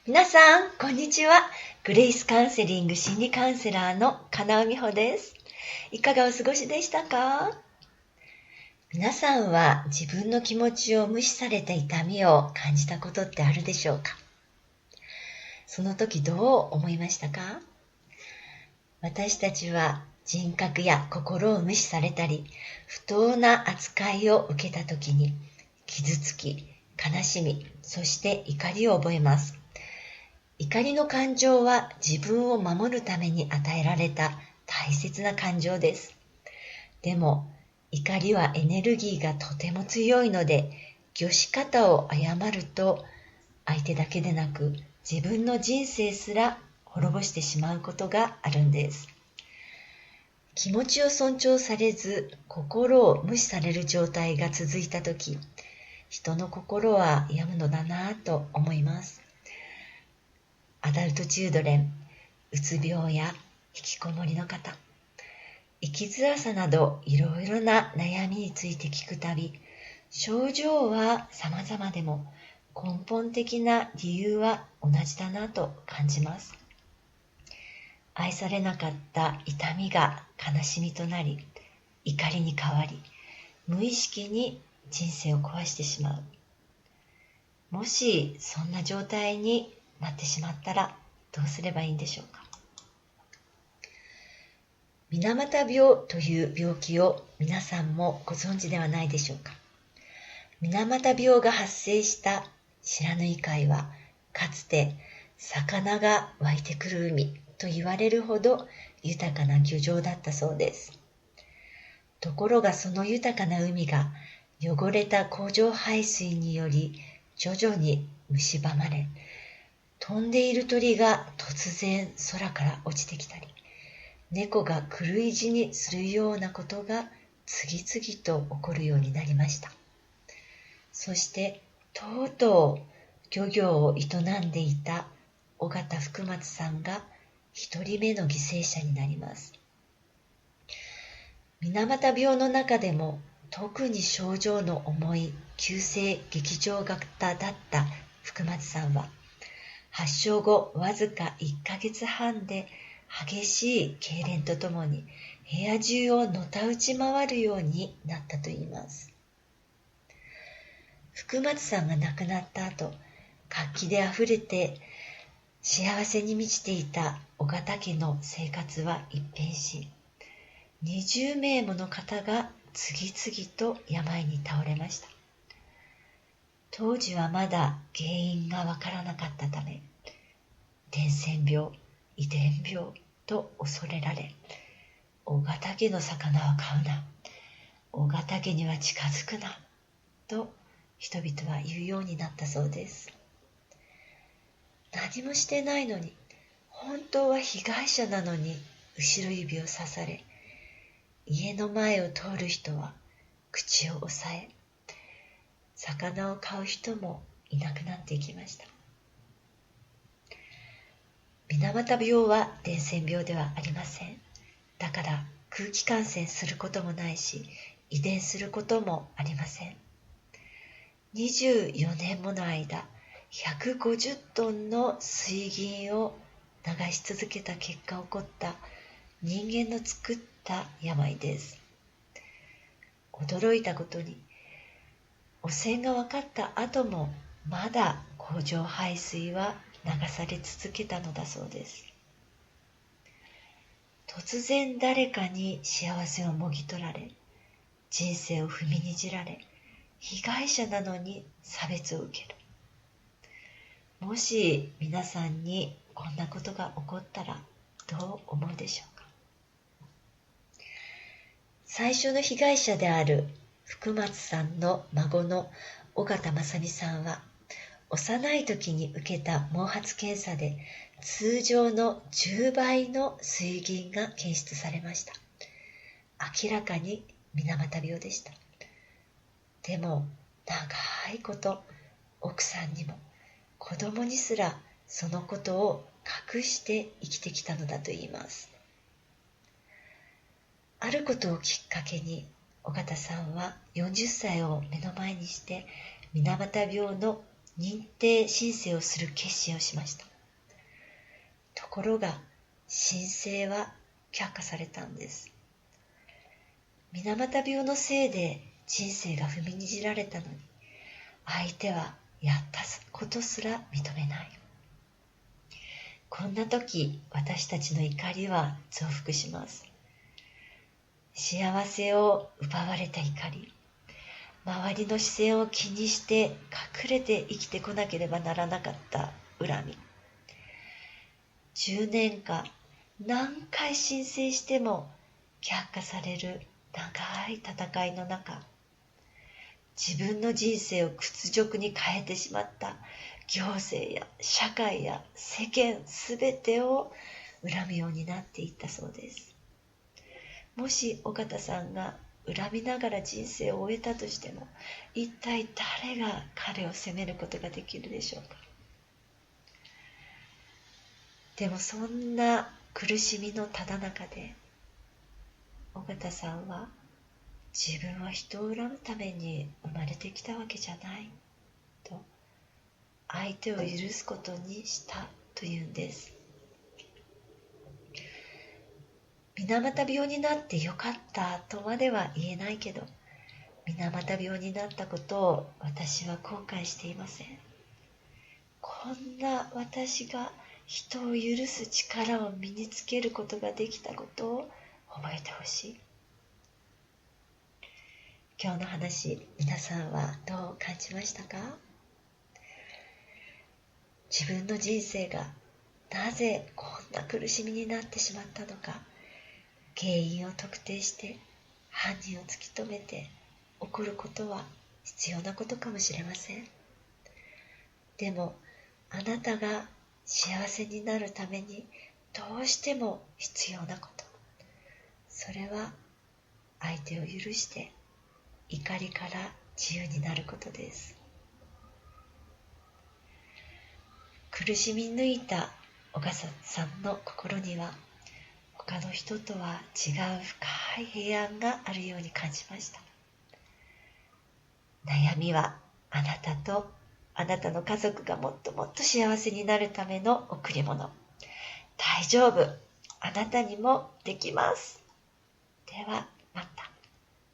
皆さん、こんにちは。グレイスカウンセリング心理カウンセラーの金尾美穂です。いかがお過ごしでしたか？皆さんは自分の気持ちを無視された痛みを感じたことってあるでしょうか？その時どう思いましたか？私たちは人格や心を無視されたり、不当な扱いを受けた時に傷つき、悲しみ、そして怒りを覚えます。怒りの感情は自分を守るために与えられた大切な感情です。でも、怒りはエネルギーがとても強いので、御し方を誤ると、相手だけでなく自分の人生すら滅ぼしてしまうことがあるんです。気持ちを尊重されず、心を無視される状態が続いたとき、人の心は病むのだなぁと思います。アダルトチュードレン、うつ病や引きこもりの方、生きづらさなどいろいろな悩みについて聞くたび、症状は様々でも根本的な理由は同じだなと感じます。愛されなかった痛みが悲しみとなり、怒りに変わり、無意識に人生を壊してしまう。もしそんな状態になってしまったらどうすればいいんでしょうか？水俣病という病気を皆さんもご存知ではないでしょうか？水俣病が発生した白縫海は、かつて魚が湧いてくる海と言われるほど豊かな漁場だったそうです。ところがその豊かな海が汚れた工場排水により徐々に蝕まれ、飛んでいる鳥が突然空から落ちてきたり、猫が狂い死にするようなことが次々と起こるようになりました。そしてとうとう漁業を営んでいた尾形福松さんが一人目の犠牲者になります。水俣病の中でも特に症状の重い急性劇場型だった福松さんは、発症後わずか1ヶ月半で激しい痙攣とともに部屋中をのたうち回るようになったといいます。福松さんが亡くなった後、活気であふれて幸せに満ちていた尾形家の生活は一変し、20名もの方が次々と病に倒れました。当時はまだ原因がわからなかったため、伝染病、遺伝病と恐れられ、尾形家の魚は買うな、尾形家には近づくな、と人々は言うようになったそうです。何もしてないのに、本当は被害者なのに後ろ指を刺され、家の前を通る人は口を押さえ、魚を買う人もいなくなっていきました。水俣病は伝染病ではありません。だから空気感染することもないし、遺伝することもありません。24年もの間、150トンの水銀を流し続けた結果起こった人間の作った病です。驚いたことに、汚染が分かった後もまだ工場排水は流され続けたのだそうです。突然誰かに幸せをもぎ取られ、人生を踏みにじられ、被害者なのに差別を受ける。もし皆さんにこんなことが起こったらどう思うでしょうか？最初の被害者である福松さんの孫の尾形正美さんは、幼い時に受けた毛髪検査で通常の10倍の水銀が検出されました。明らかに水俣病でした。でも長いこと奥さんにも子供にすらそのことを隠して生きてきたのだといいます。あることをきっかけに尾形さんは40歳を目の前にして水俣病の認定申請をする決心をしました。ところが申請は却下されたんです。水俣病のせいで人生が踏みにじられたのに、相手はやったことすら認めない。こんな時、私たちの怒りは増幅します。幸せを奪われた怒り、周りの視線を気にして隠れて生きてこなければならなかった恨み。10年間何回申請しても却下される長い戦いの中、自分の人生を屈辱に変えてしまった行政や社会や世間すべてを恨むようになっていったそうです。もし尾形さんが恨みながら人生を終えたとしても、一体誰が彼を責めることができるでしょうか。でもそんな苦しみのただ中で、尾形さんは自分は人を恨むために生まれてきたわけじゃないと相手を許すことにしたというんです。水俣病になってよかったとまでは言えないけど、水俣病になったことを私は後悔していません。こんな私が人を許す力を身につけることができたことを覚えてほしい。今日の話、皆さんはどう感じましたか？自分の人生がなぜこんな苦しみになってしまったのか、原因を特定して犯人を突き止めて起こることは必要なことかもしれません。でもあなたが幸せになるためにどうしても必要なこと、それは相手を許して怒りから自由になることです。苦しみ抜いた小笠さんの心には他の人とは違う深い平安があるように感じました。悩みはあなたとあなたの家族がもっともっと幸せになるための贈り物。大丈夫。あなたにもできます。ではまた。